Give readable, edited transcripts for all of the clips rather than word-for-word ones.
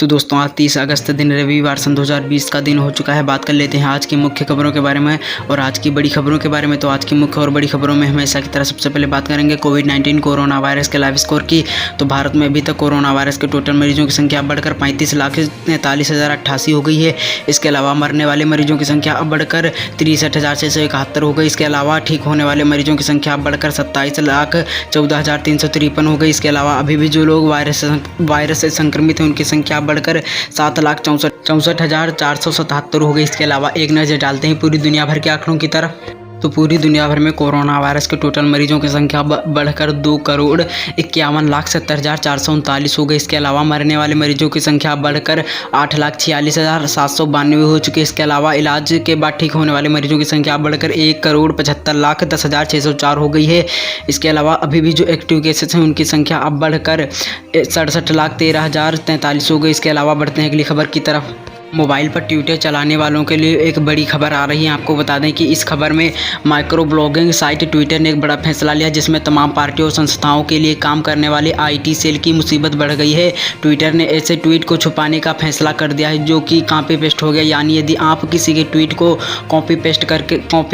तो दोस्तों आज 30 अगस्त दिन रविवार सन 2020 का दिन हो चुका है। बात कर लेते हैं आज की मुख्य खबरों के बारे में और आज की बड़ी खबरों के बारे में। तो आज की मुख्य और बड़ी खबरों में हमेशा की तरह सबसे पहले बात करेंगे कोविड-19 कोरोना वायरस के लाइव स्कोर की। तो भारत में अभी तक कोरोना वायरस के टोटल मरीजों की संख्या बढ़कर 35,43,088 हो गई है। इसके अलावा मरने वाले मरीजों की संख्या अब बढ़कर 63,671 हो गई। इसके अलावा ठीक होने वाले मरीजों की संख्या अब बढ़कर 27,14,353 हो गई। इसके अलावा अभी भी जो लोग वायरस से संक्रमित हैं उनकी संख्या बढ़कर 7,64,477 हो गई। इसके अलावा एक नज़र डालते हैं पूरी दुनिया भर के आंकड़ों की तरफ। तो पूरी दुनिया भर में कोरोना वायरस के टोटल मरीजों की संख्या बढ़कर 2,51,70,439 हो गई। इसके अलावा मरने वाले मरीजों की संख्या बढ़कर 8,46,792 हो चुकी है। इसके अलावा इलाज के बाद ठीक होने वाले मरीजों की संख्या बढ़कर 1,75,10,10,4 हो गई है। इसके अलावा अभी भी जो एक्टिव केसेस हैं उनकी संख्या अब बढ़कर 67,13,043 हो गई। इसके अलावा बढ़ते हैं अगली खबर की तरफ। मोबाइल पर ट्विटर चलाने वालों के लिए एक बड़ी खबर आ रही है। आपको बता दें कि इस खबर में माइक्रो ब्लॉगिंग साइट ट्विटर ने एक बड़ा फैसला लिया जिसमें तमाम पार्टियों और संस्थाओं के लिए काम करने वाले आईटी सेल की मुसीबत बढ़ गई है। ट्विटर ने ऐसे ट्वीट को छुपाने का फैसला कर दिया है जो कि कॉपी पेस्ट हो गया। यानी यदि आप किसी के ट्वीट को कॉपी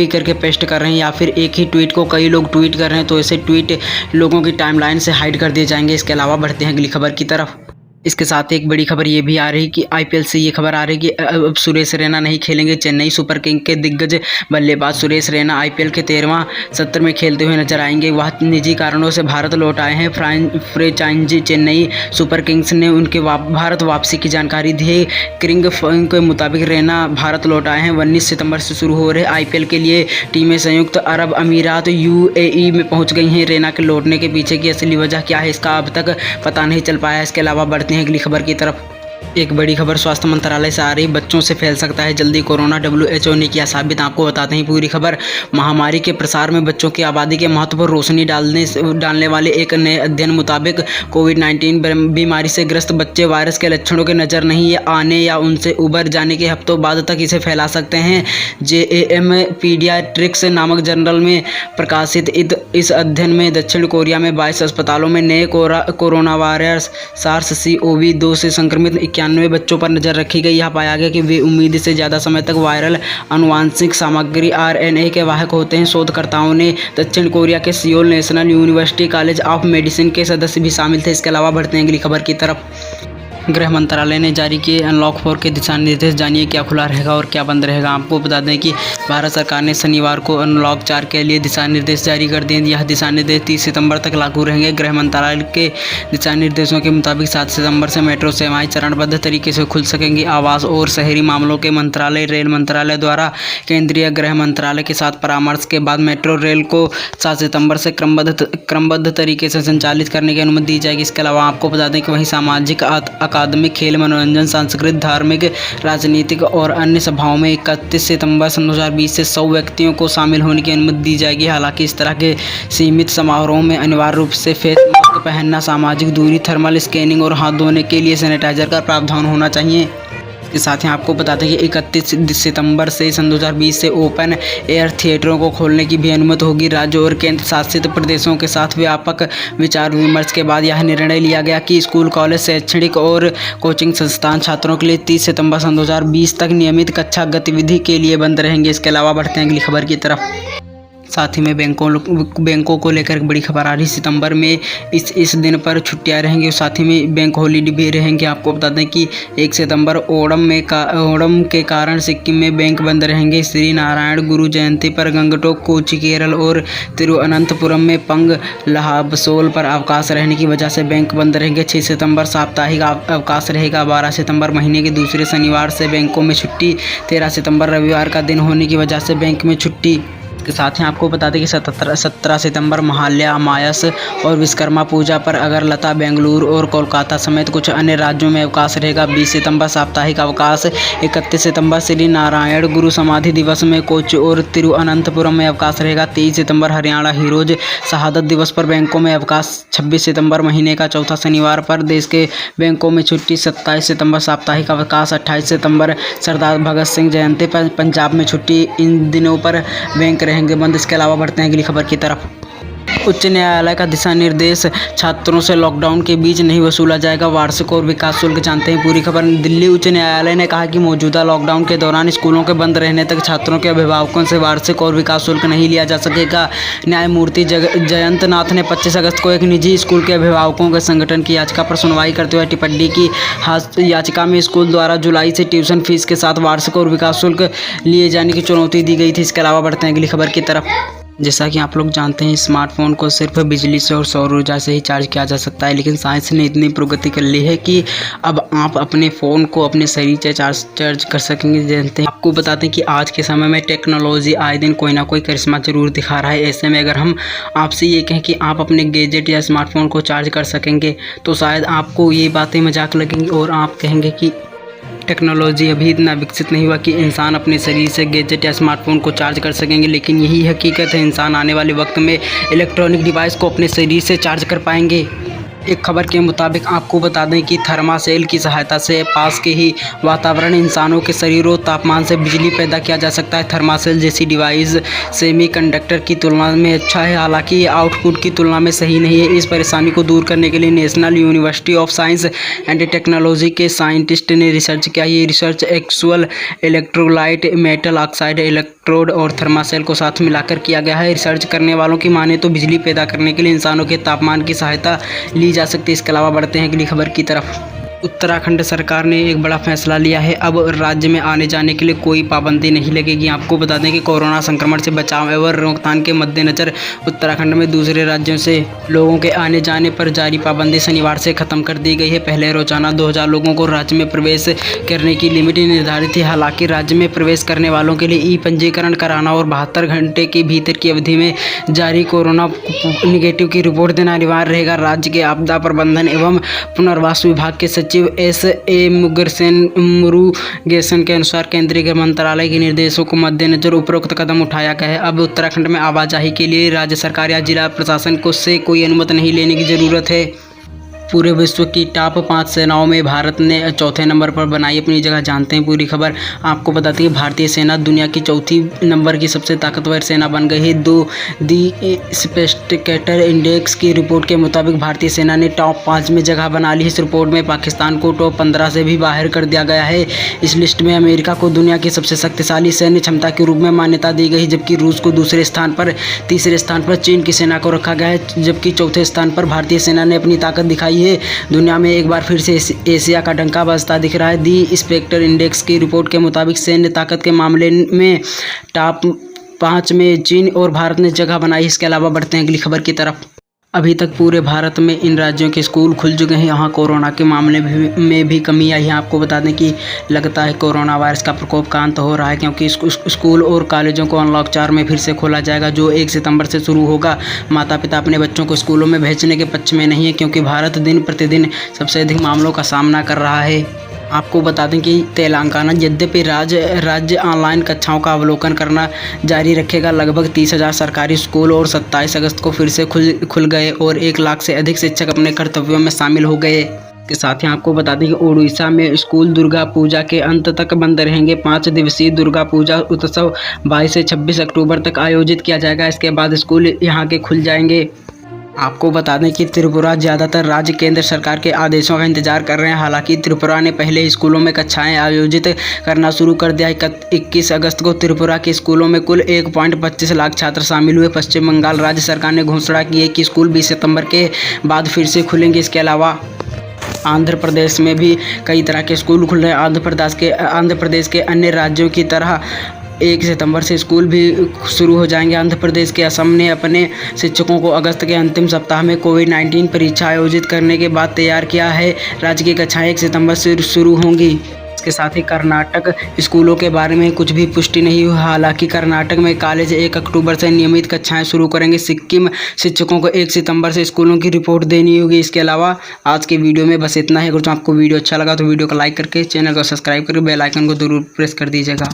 करके पेस्ट कर रहे हैं या फिर एक ही ट्वीट को कई लोग ट्वीट कर रहे हैं तो ऐसे ट्वीट लोगों की टाइमलाइन से हाइड कर दिए जाएंगे। इसके अलावा बढ़ते हैं अगली खबर की तरफ। इसके साथ एक बड़ी खबर ये भी आ रही कि आईपीएल से ये खबर आ रही कि अब सुरेश रैना नहीं खेलेंगे। चेन्नई सुपर किंग के दिग्गज बल्लेबाज सुरेश रैना आईपीएल के 13वां सत्र में खेलते हुए नजर आएंगे। वह निजी कारणों से भारत लौट आए हैं। फ्रेंचाइजी चेन्नई सुपर किंग्स ने उनके भारत वापसी की जानकारी दी है। किंग के मुताबिक रैना भारत लौट आए हैं। 19 सितंबर से शुरू हो रहे आईपीएल के लिए टीमें संयुक्त अरब अमीरात यूएई में पहुंच गई हैं। रैना के लौटने के पीछे की असली वजह क्या है इसका अब तक पता नहीं चल पाया। इसके अलावा बढ़ते हैं अगली खबर की तरफ। एक बड़ी खबर स्वास्थ्य मंत्रालय से आ रही, बच्चों से फैल सकता है जल्दी कोरोना, डब्ल्यूएचओ ने किया साबित। आपको बताते हैं पूरी खबर। महामारी के प्रसार में बच्चों की आबादी के महत्व पर रोशनी डालने वाले एक नए अध्ययन मुताबिक कोविड-19 बीमारी से ग्रस्त बच्चे वायरस के लक्षणों के नजर नहीं आने या उनसे उबर जाने के हफ्तों बाद तक इसे फैला सकते हैं। JAM पीडियाट्रिक्स नामक जर्नल में प्रकाशित इस अध्ययन में दक्षिण कोरिया में 22 अस्पतालों में नए कोरोना वायरस SARS-CoV-2 से संक्रमित 91 बच्चों पर नजर रखी गई। यह पाया गया कि वे उम्मीद से ज़्यादा समय तक वायरल आनुवांशिक सामग्री RNA के वाहक होते हैं। शोधकर्ताओं ने दक्षिण कोरिया के Seoul national university college of medicine के सदस्य भी शामिल थे। इसके अलावा बढ़ते हैं अगली खबर की तरफ। गृह मंत्रालय ने जारी किए अनलॉक 4 के दिशा निर्देश। जानिए क्या खुला रहेगा और क्या बंद रहेगा। आपको बता दें कि भारत सरकार ने शनिवार को अनलॉक 4 के लिए दिशा निर्देश जारी कर दिए। यह दिशा निर्देश 30 सितंबर तक लागू रहेंगे। गृह मंत्रालय के दिशा निर्देशों के मुताबिक 7 सितंबर से मेट्रो सेवाएं चरणबद्ध तरीके से खुल सकेंगी। आवास और शहरी मामलों के मंत्रालय रेल मंत्रालय द्वारा केंद्रीय गृह मंत्रालय के साथ परामर्श के बाद मेट्रो रेल को 7 सितंबर से क्रमबद्ध तरीके से संचालित करने की अनुमति दी जाएगी। इसके अलावा आपको बता दें कि वहीं सामाजिक, अकादमिक, खेल, मनोरंजन, सांस्कृतिक, धार्मिक, राजनीतिक और अन्य सभाओं में 31 सितंबर 2020 से 100 व्यक्तियों को शामिल होने की अनुमति दी जाएगी। हालांकि इस तरह के सीमित समारोहों में अनिवार्य रूप से फेस मास्क पहनना, सामाजिक दूरी, थर्मल स्कैनिंग और हाथ धोने के लिए सैनिटाइजर का प्रावधान होना चाहिए। इसके साथ ही आपको बताते हैं कि 31 सितंबर से 2020 से ओपन एयर थिएटरों को खोलने की भी अनुमति होगी। राज्यों और केंद्र शासित प्रदेशों के साथ व्यापक विचार विमर्श के बाद यह निर्णय लिया गया कि स्कूल, कॉलेज, शैक्षणिक और कोचिंग संस्थान छात्रों के लिए 30 सितंबर 2020 तक नियमित कक्षा गतिविधि के लिए बंद रहेंगे। इसके अलावा बढ़ते हैं अगली खबर की तरफ। साथ ही में बैंकों को लेकर एक बड़ी खबर आ रही। सितंबर में इस दिन पर छुट्टियां रहेंगी और साथ ही में बैंक हॉलीडे भी रहेंगे। आपको बता दें कि 1 सितंबर ओणम के कारण सिक्किम में बैंक बंद रहेंगे। श्री नारायण गुरु जयंती पर गंगटोक, कोची केरल और तिरुअनंतपुरम में पंग लहाबसोल पर अवकाश रहने की वजह से बैंक बंद रहेंगे। 6 सितंबर साप्ताहिक अवकाश रहेगा। 12 सितंबर महीने के दूसरे शनिवार से बैंकों में छुट्टी। 13 सितंबर रविवार का दिन होने की वजह से बैंक में छुट्टी। के साथ ही आपको बता दें कि 17 सितंबर महालया अमावस और विश्वकर्मा पूजा पर अगरतला, बेंगलुरु और कोलकाता समेत कुछ अन्य राज्यों में अवकाश रहेगा। 20 सितंबर साप्ताहिक अवकाश। 31 सितंबर श्री नारायण गुरु समाधि दिवस में कोच्चि और तिरुअनंतपुरम में अवकाश रहेगा। 23 सितंबर हरियाणा हीरोज शहादत दिवस पर बैंकों में अवकाश। 26 सितंबर महीने का चौथा शनिवार पर देश के बैंकों में छुट्टी। 27 सितंबर साप्ताहिक अवकाश। 28 सितंबर सरदार भगत सिंह जयंती पर पंजाब में छुट्टी। इन दिनों पर बैंक रहेंगे बंद। इसके अलावा बढ़ते हैं अगली खबर की तरफ। उच्च न्यायालय का दिशा निर्देश, छात्रों से लॉकडाउन के बीच नहीं वसूला जाएगा वार्षिक और विकास शुल्क। जानते हैं पूरी खबर। दिल्ली उच्च न्यायालय ने कहा कि मौजूदा लॉकडाउन के दौरान स्कूलों के बंद रहने तक छात्रों के अभिभावकों से वार्षिक और विकास शुल्क नहीं लिया जा सकेगा। न्यायमूर्ति जयंत नाथ ने 25 अगस्त को एक निजी स्कूल के अभिभावकों के संगठन की याचिका पर सुनवाई करते हुए टिप्पणी की। याचिका में स्कूल द्वारा जुलाई से ट्यूशन फीस के साथ वार्षिक और विकास शुल्क लिए जाने की चुनौती दी गई थी। इसके अलावा बढ़ते हैं अगली खबर की तरफ। जैसा कि आप लोग जानते हैं, स्मार्टफोन को सिर्फ बिजली से और सौर ऊर्जा से ही चार्ज किया जा सकता है, लेकिन साइंस ने इतनी प्रगति कर ली है कि अब आप अपने फ़ोन को अपने शरीर से चार्ज कर सकेंगे। जानते हैं, आपको बताते हैं कि आज के समय में टेक्नोलॉजी आए दिन कोई ना कोई करिश्मा जरूर दिखा रहा है। ऐसे में अगर हम आपसे ये कहें कि आप अपने गैजेट या स्मार्टफोन को चार्ज कर सकेंगे तो शायद आपको ये बातें मजाक लगेंगी और आप कहेंगे कि टेक्नोलॉजी अभी इतना विकसित नहीं हुआ कि इंसान अपने शरीर से गैजेट या स्मार्टफोन को चार्ज कर सकेंगे, लेकिन यही हकीकत है। इंसान आने वाले वक्त में इलेक्ट्रॉनिक डिवाइस को अपने शरीर से चार्ज कर पाएंगे। एक खबर के मुताबिक आपको बता दें कि थर्मासेल की सहायता से पास के ही वातावरण इंसानों के शरीर और तापमान से बिजली पैदा किया जा सकता है। थर्मासेल जैसी डिवाइस सेमीकंडक्टर की तुलना में अच्छा है, हालांकि ये आउटपुट की तुलना में सही नहीं है। इस परेशानी को दूर करने के लिए national university of science and technology के साइंटिस्ट ने रिसर्च किया। ये research actual electrolyte, metal oxide electrode और थर्मासेल को साथ मिलाकर किया गया है। रिसर्च करने वालों की माने तो बिजली पैदा करने के लिए इंसानों के तापमान की सहायता ली जा सकती है। इसके अलावा बढ़ते हैं अगली खबर की तरफ। उत्तराखंड सरकार ने एक बड़ा फैसला लिया है। अब राज्य में आने जाने के लिए कोई पाबंदी नहीं लगेगी। आपको बता दें कि कोरोना संक्रमण से बचाव एवं रोकथाम के मद्देनजर उत्तराखंड में दूसरे राज्यों से लोगों के आने जाने पर जारी पाबंदी शनिवार से खत्म कर दी गई है। पहले रोजाना 2000 लोगों को राज्य में प्रवेश करने की लिमिट निर्धारित थी। हालांकि राज्य में प्रवेश करने वालों के लिए ई पंजीकरण कराना और 72 घंटे के भीतर की अवधि में जारी कोरोना निगेटिव की रिपोर्ट देना अनिवार्य रहेगा। राज्य के आपदा प्रबंधन एवं पुनर्वास विभाग के सचिव S.A. मुरुगेसन के अनुसार केंद्रीय गृह मंत्रालय के निर्देशों को मद्देनजर उपरोक्त कदम उठाया गया है। अब उत्तराखंड में आवाजाही के लिए राज्य सरकार या जिला प्रशासन से कोई अनुमति नहीं लेने की जरूरत है। पूरे विश्व की टॉप 5 सेनाओं में भारत ने चौथे नंबर पर बनाई अपनी जगह। जानते हैं पूरी खबर। आपको बताते हैं भारतीय सेना दुनिया की चौथी नंबर की सबसे ताकतवर सेना बन गई है। दी स्पेस्टिकेटर इंडेक्स की रिपोर्ट के मुताबिक भारतीय सेना ने टॉप 5 में जगह बना ली। इस रिपोर्ट में पाकिस्तान को टॉप 15 से भी बाहर कर दिया गया है। इस लिस्ट में अमेरिका को दुनिया की सबसे शक्तिशाली सैन्य क्षमता के रूप में मान्यता दी गई, जबकि रूस को दूसरे स्थान पर, तीसरे स्थान पर चीन की सेना को रखा गया है, जबकि चौथे स्थान पर भारतीय सेना ने अपनी ताकत दिखाई है। दुनिया में एक बार फिर से एशिया का डंका बजता दिख रहा है। दी स्पेक्टर इंडेक्स की रिपोर्ट के मुताबिक सैन्य ताकत के मामले में टॉप 5 में चीन और भारत ने जगह बनाई। इसके अलावा बढ़ते हैं अगली खबर की तरफ। अभी तक पूरे भारत में इन राज्यों के स्कूल खुल चुके हैं। यहाँ कोरोना के मामले में भी कमी आई है। आपको बता दें कि लगता है कोरोना वायरस का प्रकोप का अंत हो रहा है, क्योंकि स्कूल और कॉलेजों को अनलॉक 4 में फिर से खोला जाएगा, जो 1 सितंबर से शुरू होगा। माता पिता अपने बच्चों को स्कूलों में भेजने के पक्ष में नहीं है, क्योंकि भारत दिन प्रतिदिन सबसे अधिक मामलों का सामना कर रहा है। आपको बता दें कि तेलंगाना यद्यपि राज्य ऑनलाइन कक्षाओं का अवलोकन करना जारी रखेगा। लगभग 30,000 सरकारी स्कूल और 27 अगस्त को फिर से खुल गए और 1 लाख से अधिक शिक्षक अपने कर्तव्यों में शामिल हो गए। के साथ ही आपको बता दें कि उड़ीसा में स्कूल दुर्गा पूजा के अंत तक बंद रहेंगे। 5 दिवसीय दुर्गा पूजा उत्सव 22 से 26 अक्टूबर तक आयोजित किया जाएगा। इसके बाद स्कूल यहाँ के खुल जाएंगे। आपको बता दें कि त्रिपुरा ज़्यादातर राज्य केंद्र सरकार के आदेशों का इंतजार कर रहे हैं। हालांकि त्रिपुरा ने पहले स्कूलों में कक्षाएं आयोजित करना शुरू कर दिया। 21 अगस्त को त्रिपुरा के स्कूलों में कुल 1.25 लाख छात्र शामिल हुए। पश्चिम बंगाल राज्य सरकार ने घोषणा की है कि स्कूल 20 सितंबर के बाद फिर से खुलेंगे। इसके अलावा आंध्र प्रदेश में भी कई तरह के स्कूल खुल रहे हैं। आंध्र प्रदेश के अन्य राज्यों की तरह 1 सितंबर से स्कूल भी शुरू हो जाएंगे। आंध्र प्रदेश के असम ने अपने शिक्षकों को अगस्त के अंतिम सप्ताह में कोविड-19 परीक्षा आयोजित करने के बाद तैयार किया है। राज्य की कक्षाएं 1 सितंबर से शुरू होंगी। इसके साथ ही कर्नाटक स्कूलों के बारे में कुछ भी पुष्टि नहीं हुई। हालांकि कर्नाटक में कॉलेज 1 अक्टूबर से नियमित कक्षाएं शुरू करेंगे। सिक्किम शिक्षकों को 1 सितंबर से स्कूलों की रिपोर्ट देनी होगी। इसके अलावा आज के वीडियो में बस इतना है। अगर आपको वीडियो अच्छा लगा तो वीडियो को लाइक करके चैनल को सब्सक्राइब करके बेल आइकन को जरूर प्रेस कर दीजिएगा।